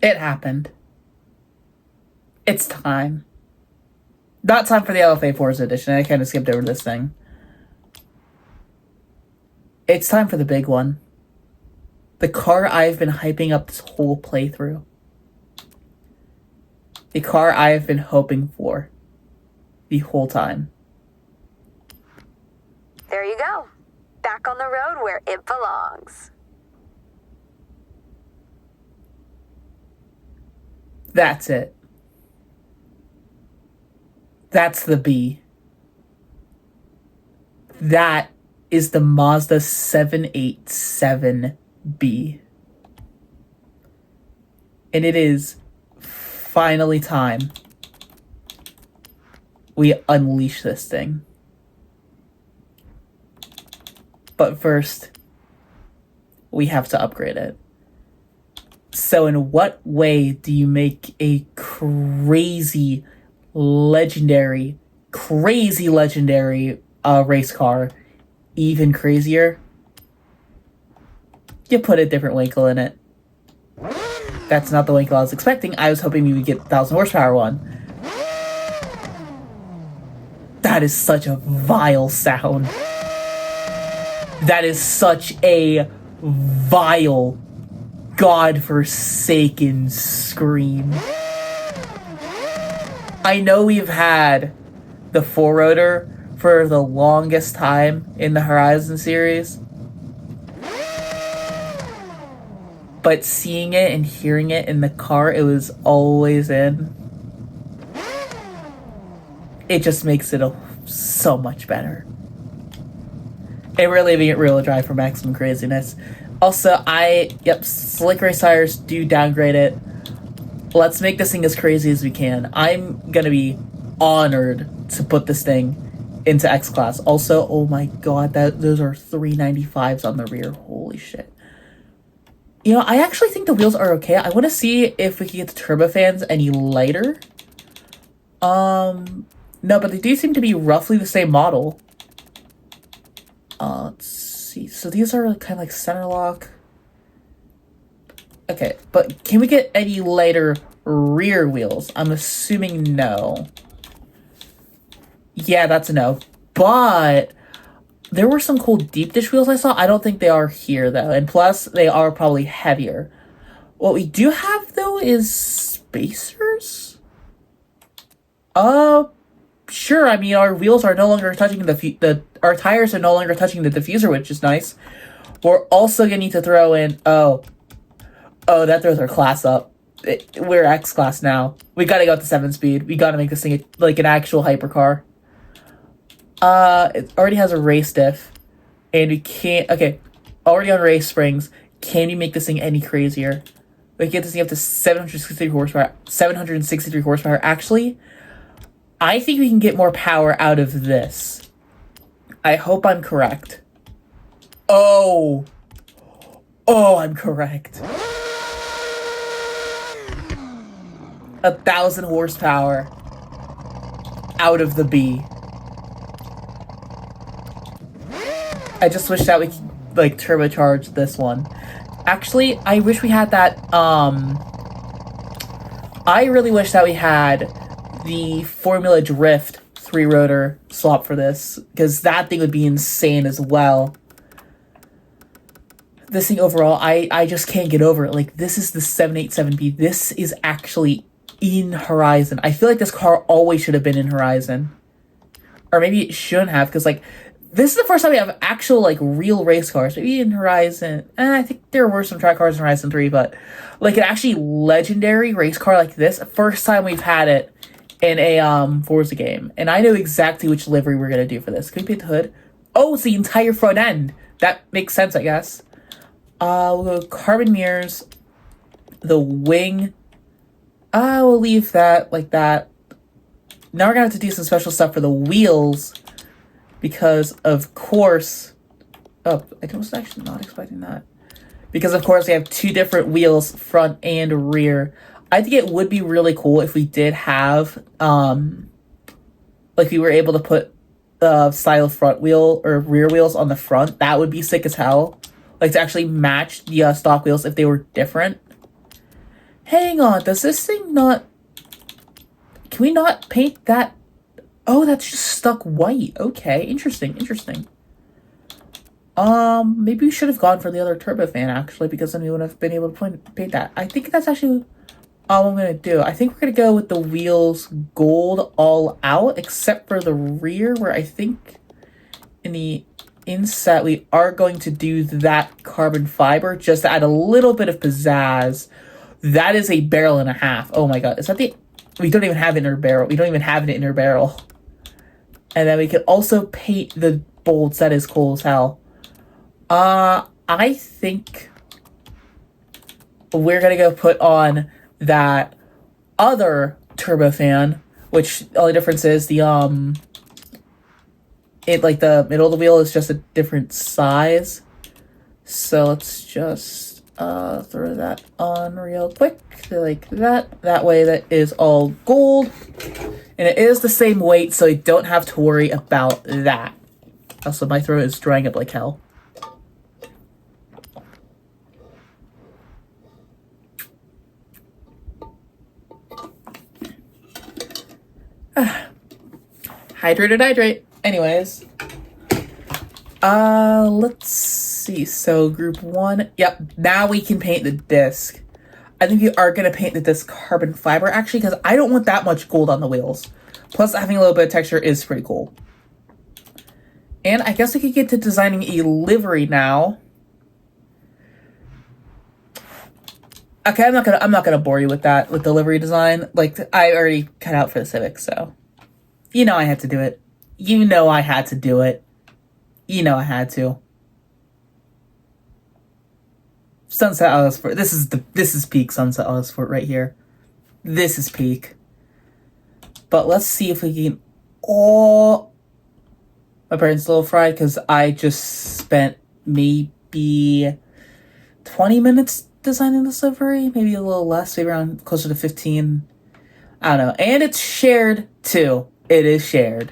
It happened. It's time. Not time for the LFA Forza edition. I kind of skipped over this thing. It's time for the big one. The car I've been hyping up this whole playthrough. The car I have been hoping for the whole time. There you go. Back on the road where it belongs. That's it. That's the B. That is the Mazda 787B. And it is finally time we unleash this thing. But first, we have to upgrade it. So in what way do you make a crazy legendary race car even crazier? You put a different winkle in it. That's not the winkle I was expecting. I was hoping we would get the 1,000 horsepower one. That is such a vile sound. That is such a vile, godforsaken scream. I know we've had the 4-rotor for the longest time in the Horizon series, but seeing it and hearing it in the car it was always in, it just makes it so much better. It really leaving it real dry for maximum craziness. Also, Slick Race Tires do downgrade it. Let's make this thing as crazy as we can. I'm gonna be honored to put this thing into X Class. Also, oh my god, those are 395s on the rear. Holy shit. You know, I actually think the wheels are okay. I want to see if we can get the turbofans any lighter. No, but they do seem to be roughly the same model. Let's see. So these are kind of like center lock. Okay, but can we get any lighter rear wheels? I'm assuming no. Yeah, that's a no. But there were some cool deep dish wheels I saw. I don't think they are here, though. And plus, they are probably heavier. What we do have, though, is spacers? Sure. I mean, our wheels are no longer touching our tires are no longer touching the diffuser, which is nice. We're also going to need to throw in... Oh, that throws our class up. We're X class now. We gotta go with the 7-speed. We gotta make this thing like an actual hypercar. It already has a race diff. And we can't... Okay, already on race springs. Can you make this thing any crazier? We can get this thing up to 763 horsepower. 763 horsepower. Actually, I think we can get more power out of this. I hope I'm correct. Oh, I'm correct. 1,000 horsepower out of the B. I just wish that we could, like, turbocharge this one. Actually, I wish we had that, I really wish that we had the Formula Drift 3-rotor swap for this, because that thing would be insane as well. This thing overall, I just can't get over it. Like, this is the 787B. This is actually in Horizon. I feel like this car always should have been in Horizon. Or maybe it shouldn't have, because, like, this is the first time we have actual, like, real race cars. Maybe in Horizon. I think there were some track cars in Horizon 3, but, like, an actually legendary race car like this, first time we've had it in a, Forza game. And I know exactly which livery we're gonna do for this. Can we paint the hood? Oh, it's the entire front end. That makes sense, I guess. We'll go carbon mirrors. The wing... we'll leave that like that. Now we're gonna have to do some special stuff for the wheels, because of course... Oh, I was actually not expecting that. Because of course we have two different wheels, front and rear. I think it would be really cool if we did have, like, we were able to put style front wheel or rear wheels on the front. That would be sick as hell. Like, to actually match the stock wheels if they were different. Hang on, does this thing not... Can we not paint that? Oh, that's just stuck white. Okay, interesting. Maybe we should have gone for the other turbofan, actually, because then we would have been able to paint that. I think that's actually all I'm going to do. I think we're going to go with the wheels gold all out, except for the rear, where I think in the inset we are going to do that carbon fiber, just to add a little bit of pizzazz. That is a barrel and a half. Oh my god, is that the... We don't even have an inner barrel. We don't even have an inner barrel. And then we can also paint the bolts. That is cool as hell. I think we're gonna go put on that other turbofan, which the only difference is the like the middle of the wheel is just a different size. So let's just throw that on real quick, like that. That way that is all gold. And it is the same weight, so you don't have to worry about that. Also, my throat is drying up like hell. Hydrate. Anyways. Let's see. So, group 1. Yep, now we can paint the disc. I think we are going to paint the disc carbon fiber, actually, because I don't want that much gold on the wheels. Plus, having a little bit of texture is pretty cool. And I guess we could get to designing a livery now. Okay, I'm not gonna bore you with that, with the livery design. Like, I already cut out for the Civic, so... You know I had to do it. You know I had to do it. You know I had to. Sunset Autosport. This is peak Sunset Autosport right here. This is peak. But let's see if we can... Oh! My brain's a little fried because I just spent maybe 20 minutes designing this livery. Maybe a little less. Maybe around closer to 15. I don't know. And it's shared too. It is shared.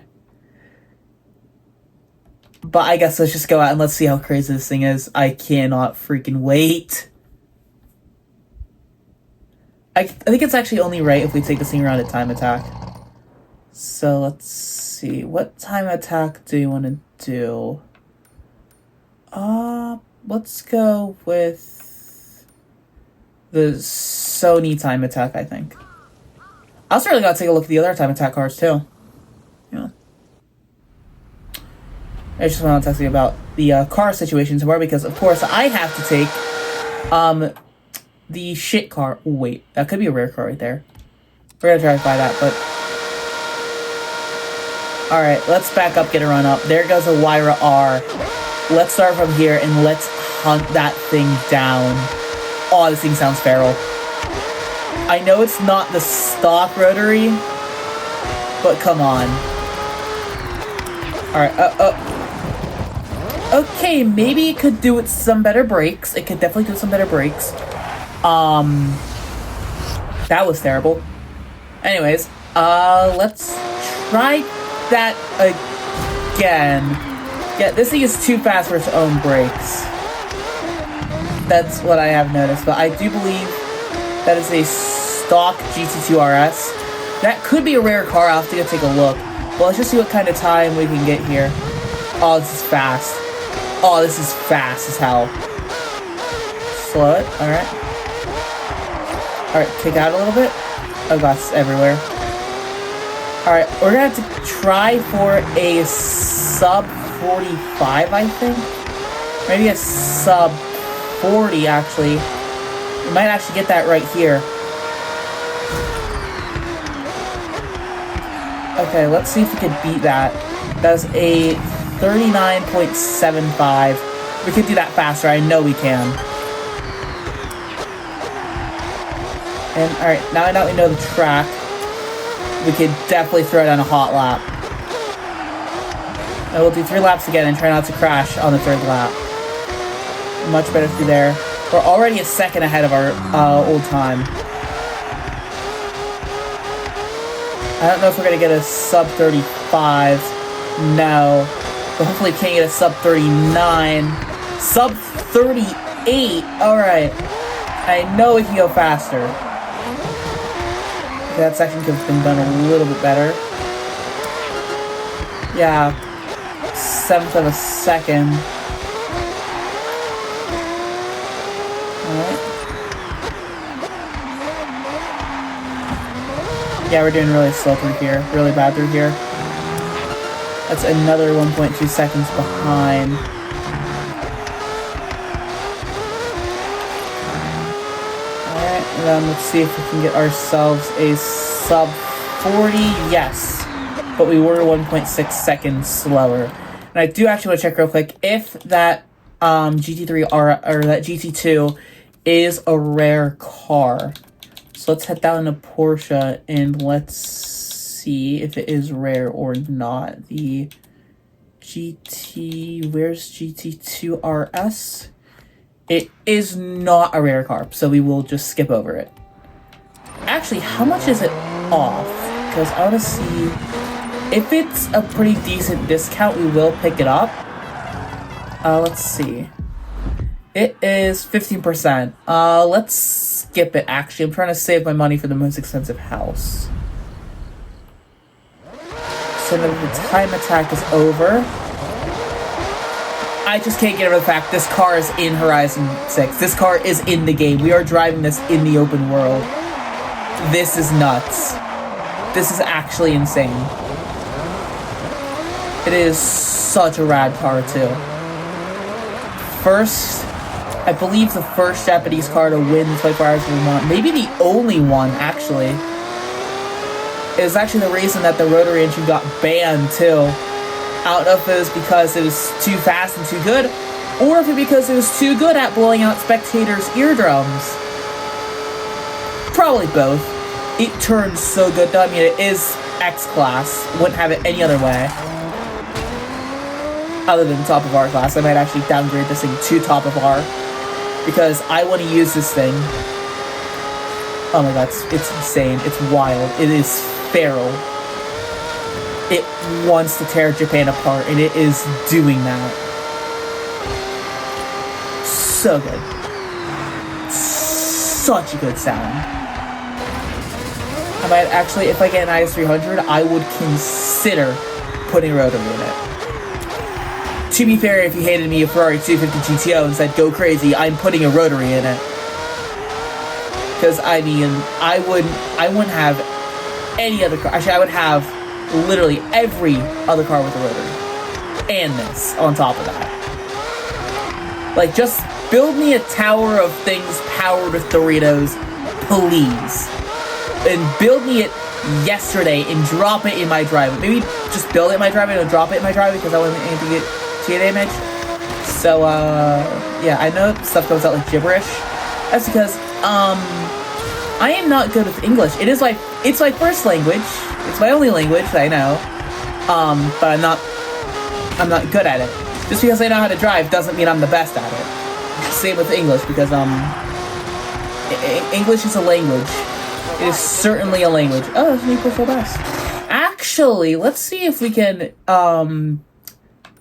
But I guess let's just go out and let's see how crazy this thing is. I cannot freaking wait. I think it's actually only right if we take this thing around at time attack. So let's see. What time attack do you want to do? Let's go with the Sony time attack, I think. I also really gotta take a look at the other time attack cars too. Yeah. I just want to talk to you about the car situation tomorrow because, of course, I have to take the shit car. Oh, wait, that could be a rare car right there. We're gonna try to buy that, but... Alright, let's back up, get a run up. There goes a Wyra R. Let's start from here and let's hunt that thing down. Oh, this thing sounds feral. I know it's not the stock rotary, but come on. Alright, okay, maybe it could do with some better brakes. It could definitely do with some better brakes. That was terrible. Anyways, let's try that again. Yeah, this thing is too fast for its own brakes. That's what I have noticed, but I do believe that is a stock GT2 RS. That could be a rare car. I'll have to go take a look. But let's just see what kind of time we can get here. Oh, this is fast. Oh, this is fast as hell. Slow it. Alright. Alright, kick out a little bit. Oh gosh, it's everywhere. Alright, we're gonna have to try for a sub 45, I think. Maybe a sub 40, actually. We might actually get that right here. Okay, let's see if we can beat that. That's a 39.75. We could do that faster. I know we can. And, alright, now that we know the track, we could definitely throw down a hot lap. And we'll do 3 laps again and try not to crash on the 3rd lap. Much better through there. We're already a second ahead of our old time. I don't know if we're going to get a sub 35. No. But hopefully we can't get a sub 39. Sub 38. Alright. I know we can go faster. That section could have been done a little bit better. Yeah, 1/7 of a second. Alright. Yeah, we're doing really slow through here. Really bad through here. That's another 1.2 seconds behind. Alright, and then let's see if we can get ourselves a sub 40. Yes. But we were 1.6 seconds slower. And I do actually want to check real quick if that GT3 or that GT2 is a rare car. So let's head down to Porsche and let's see if it is rare or not. The GT, where's GT2 RS? It is not a rare car, so we will just skip over it. Actually, how much is it off? Because I want to see if it's a pretty decent discount, we will pick it up. Let's see. It is 15%. Let's skip it, actually. I'm trying to save my money for the most expensive house. So that the time attack is over. I just can't get over the fact this car is in Horizon 6. This car is in the game. We are driving this in the open world. This is nuts. This is actually insane. It is such a rad car, too. First, I believe the first Japanese car to win the 24 Hours of Le Mans. Maybe the only one, actually. It was actually the reason that the rotary engine got banned, too. I don't know if it was because it was too fast and too good, or if it because it was too good at blowing out spectators' eardrums. Probably both. It turns so good, though. I mean, it is X-Class. Wouldn't have it any other way. Other than top of R class. I might actually downgrade this thing to top of R, because I want to use this thing. Oh my god, it's insane. It's wild. It is feral. It wants to tear Japan apart, and it is doing that. So good. Such a good sound. I might actually, if I get an IS300, I would consider putting rotary in it. To be fair, if you hated me a Ferrari 250 GTO and said go crazy, I'm putting a rotary in it. Because I mean, I wouldn't have any other car. Actually, I would have literally every other car with a rotary, and this on top of that. Like, just build me a tower of things powered with Doritos, please, and build me it yesterday and drop it in my driveway. Maybe just build it in my driveway and drop it in my driveway because I want anything to get damage. So yeah, I know stuff goes out like gibberish. That's because I am not good with English. It's my first language. It's my only language that I know. But I'm not good at it. Just because I know how to drive doesn't mean I'm the best at it. Same with English, because English is a language. It is certainly a language. Oh, that's an equal full best. Actually, let's see if we can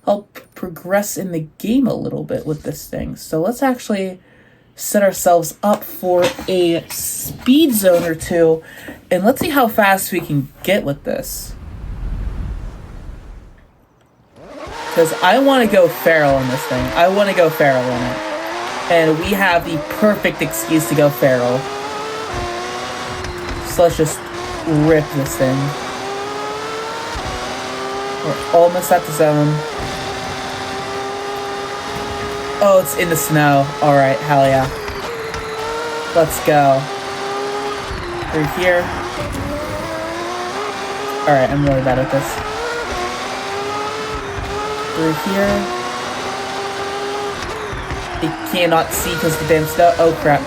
help progress in the game a little bit with this thing. So let's actually set ourselves up for a speed zone or two, and let's see how fast we can get with this. Because I want to go feral in this thing. I want to go feral in it. And we have the perfect excuse to go feral. So let's just rip this thing. We're almost at the zone. Oh, it's in the snow. Alright, hell yeah. Let's go. Through here. Alright, I'm really bad at this. Through here. I cannot see because the damn snow. Oh crap.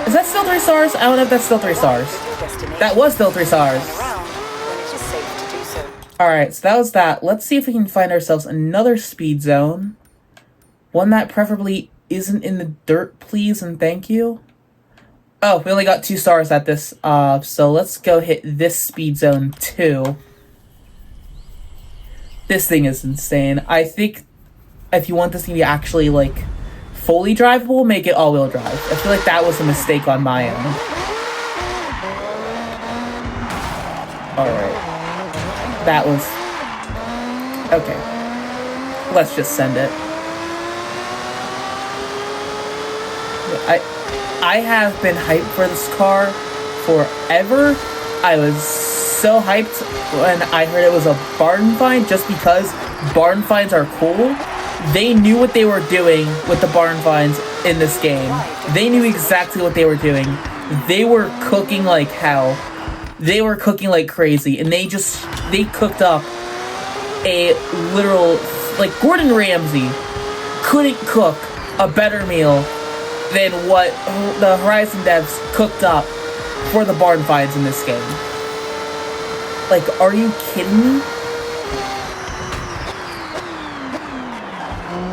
Is that still 3 stars? I don't know if that's still 3 stars. That was still 3 stars. Alright, so that was that. Let's see if we can find ourselves another speed zone. One that preferably isn't in the dirt, please and thank you. Oh, we only got 2 stars at this, so let's go hit this speed zone too. This thing is insane. I think if you want this thing to be actually, like, fully drivable, make it all-wheel drive. I feel like that was a mistake on my end. Alright. That was... Okay. Let's just send it. I have been hyped for this car forever. I was so hyped when I heard it was a barn find, just because barn finds are cool. They knew what they were doing with the barn finds in this game. They knew exactly what they were doing. They were cooking like hell. They were cooking like crazy, and they cooked up a literal, like, Gordon Ramsay couldn't cook a better meal than what the Horizon devs cooked up for the barn finds in this game. Like, are you kidding me?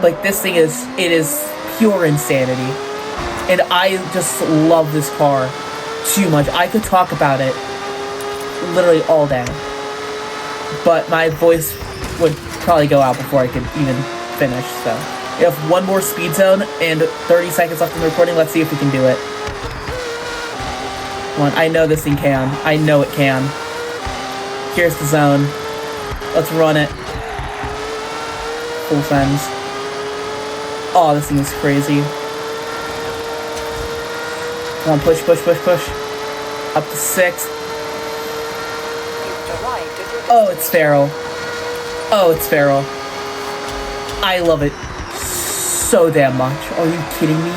Like, this thing is pure insanity. And I just love this car too much. I could talk about it literally all day. But my voice would probably go out before I could even finish, so. We have one more speed zone and 30 seconds left in the recording. Let's see if we can do it. Come on, I know this thing can. I know it can. Here's the zone. Let's run it. Full sends. Oh, this thing is crazy. Come on, push, push, push, push. Up to 6. Oh, it's feral. Oh, it's feral. I love it so damn much. Are you kidding me?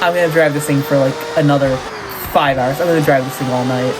I'm gonna drive this thing for like another 5 hours. I'm gonna drive this thing all night.